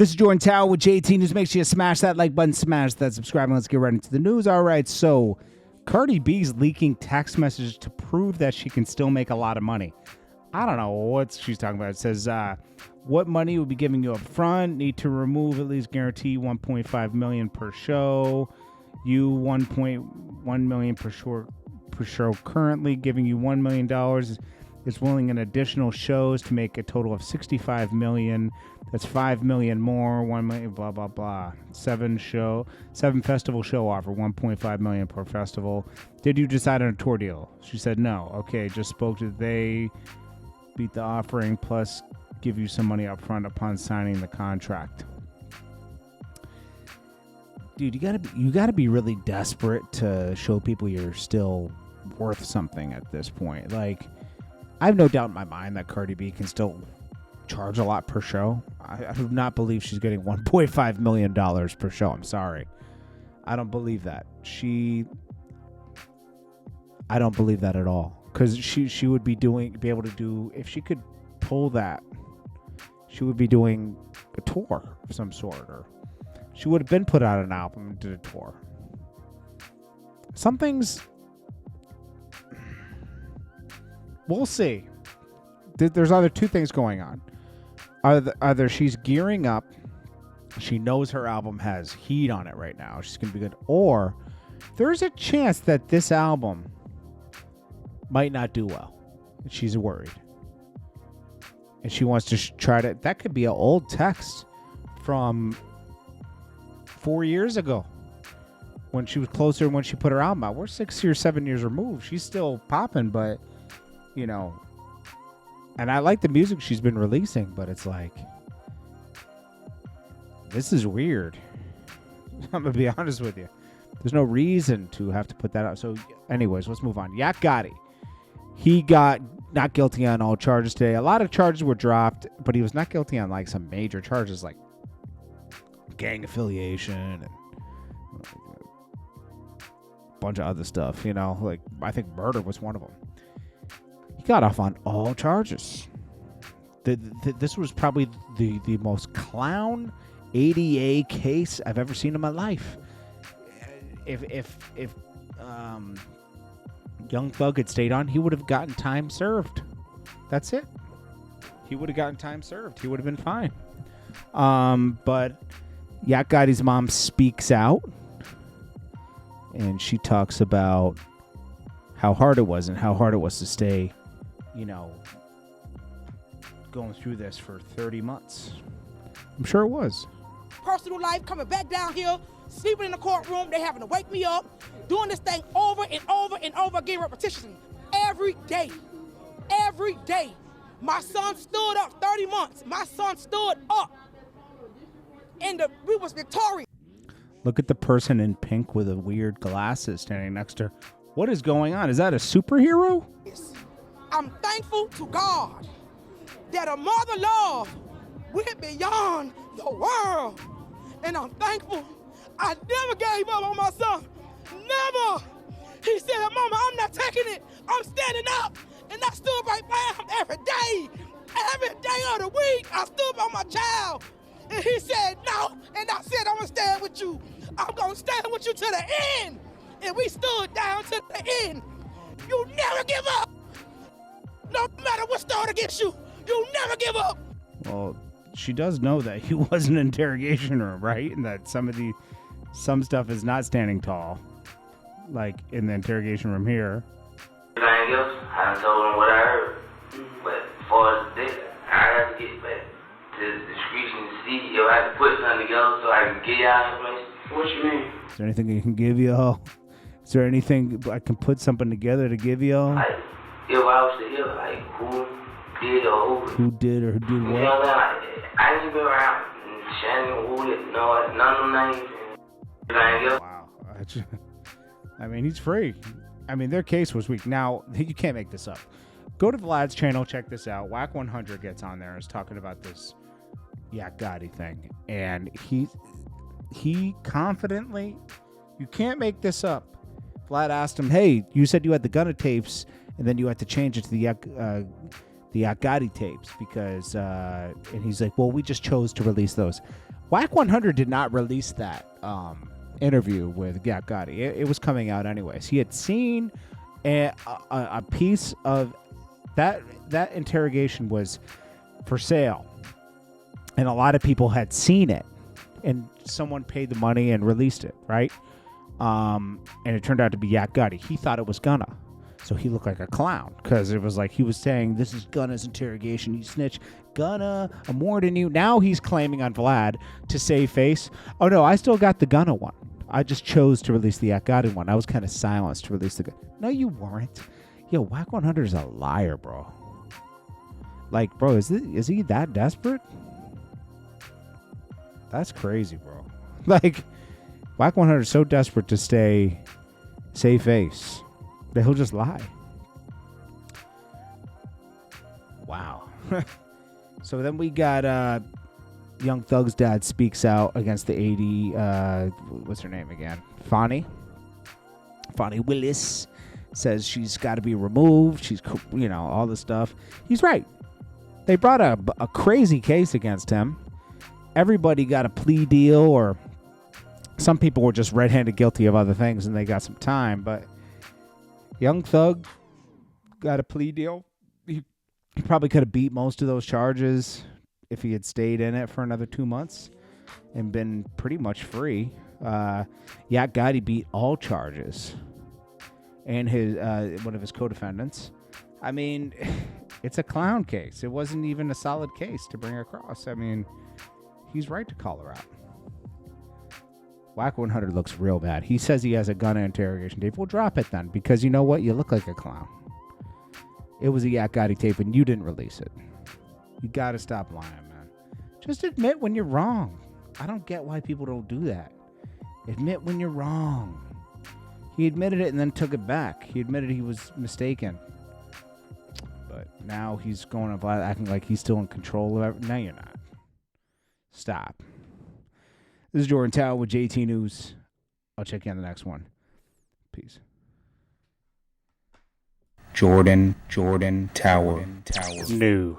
This is Jordan Tower with JT News. Make sure you smash that like button, smash that subscribe, and let's get right into the news. All right, so Cardi B's leaking text messages to prove that she can still make a lot of money. I don't know what she's talking about. It says, what money will be giving you up front? Need to remove at least guarantee $1.5 million per show. You $1.1 million per show currently, giving you $1 million. Is willing in additional shows to make a total of $65 million. That's $5 million more, $1 million, blah, blah, blah. Seven festival show offer, $1.5 million per festival. Did you decide on a tour deal? She said no. Okay, just spoke to they beat the offering plus give you some money up front upon signing the contract. Dude, you gotta be really desperate to show people you're still worth something at this point. Like, I have no doubt in my mind that Cardi B can still charge a lot per show. I do not believe she's getting $1.5 million per show. I'm sorry. I don't believe that. I don't believe that at all. Because she would be able to do, if she could pull that, she would be doing a tour of some sort. Or she would have been put out an album and did a tour. Some things... We'll see. There's either two things going on. Either she's gearing up, she knows her album has heat on it right now, she's going to be good, or there's a chance that this album might not do well. And she's worried. And she wants to try to... That could be an old text from 4 years ago when she was closer, when she put her album out. We're 6 or 7 years removed. She's still popping, but... You know, and I like the music she's been releasing, but it's like, this is weird. I'm going to be honest with you. There's no reason to have to put that out. So anyways, let's move on. Yak Gotti. He got not guilty on all charges today. A lot of charges were dropped, but he was not guilty on like some major charges like gang affiliation and a bunch of other stuff, you know, like I think murder was one of them. He got off on all charges. This was probably the most clown ADA case I've ever seen in my life. If Young Thug had stayed on, he would have gotten time served. That's it. He would have gotten time served. He would have been fine. But Yak Gotti's mom speaks out, and she talks about how hard it was to stay, you know, going through this for 30 months. I'm sure it was. Personal life, coming back down here, sleeping in the courtroom, they having to wake me up, doing this thing over and over and over again, repetition, every day. Every day. My son stood up 30 months. My son stood up. And we was victorious. Look at the person in pink with the weird glasses standing next to her. What is going on? Is that a superhero? I'm thankful to God that a mother love went beyond the world. And I'm thankful I never gave up on my son. Never. He said, Mama, I'm not taking it. I'm standing up. And I stood right by him every day. Every day of the week, I stood by my child. And he said, no. And I said, I'm going to stand with you. I'm going to stand with you to the end. And we stood down to the end. You never give up. No matter what's thrown against you, you never give up. Well, she does know that he was in an interrogation room, right? And that some stuff is not standing tall, like in the interrogation room here. Anything else, I told him what I heard. But as far as this, I have to get back to the discretion to see if I have to put something together so I can get y'all information. What you mean? Is there anything I can give y'all? Is there anything I can put something together to give y'all? Like, if I was to hear, like, who did or who did what? You know what I'm saying? Like, I ain't been around Shannon, who did, no, none of them names. Wow. I mean, he's free. I mean, their case was weak. Now, you can't make this up. Go to Vlad's channel, check this out. Wack 100 gets on there and is talking about this Yak Gotti thing. And he confidently, you can't make this up. Vlad asked him, hey, you said you had the Gunna tapes, and then you had to change it to the Yak Gotti tapes because, and he's like, well, we just chose to release those. Wack 100 did not release that interview with Yak Gotti. It was coming out anyways. He had seen a piece of that interrogation was for sale, and a lot of people had seen it, and someone paid the money and released it, right? And it turned out to be Yak Gotti. He thought it was Gunna, so he looked like a clown because it was like he was saying, "This is Gunna's interrogation. You snitch, Gunna. I'm more than you." Now he's claiming on Vlad to save face. Oh no, I still got the Gunna one. I just chose to release the Yak Gotti one. I was kind of silenced to release the. No, you weren't. Yo, Wack 100 is a liar, bro. Like, bro, is he that desperate? That's crazy, bro. Like, Wack 100 is so desperate to save face that he'll just lie. Wow. So then we got Young Thug's dad speaks out against the 80. What's her name again? Fonnie Willis says she's got to be removed. She's, all this stuff. He's right. They brought a crazy case against him. Everybody got a plea deal, or some people were just red-handed guilty of other things and they got some time. But Young Thug got a plea deal. He probably could have beat most of those charges if he had stayed in it for another 2 months and been pretty much free. Yak Gotti beat all charges, and his one of his co-defendants. I mean, it's a clown case. It wasn't even a solid case to bring across. I mean, he's right to call her out. Wack 100 looks real bad. He says he has a Gunna interrogation tape. We'll drop it then, because you know what? You look like a clown. It was a Yak Gotti tape, and you didn't release it. You got to stop lying, man. Just admit when you're wrong. I don't get why people don't do that. Admit when you're wrong. He admitted it and then took it back. He admitted he was mistaken. But now he's going up acting like he's still in control of everything. No, you're not. Stop. This is Jordan Tower with JT News. I'll check you on the next one. Peace. Jordan Tower. New.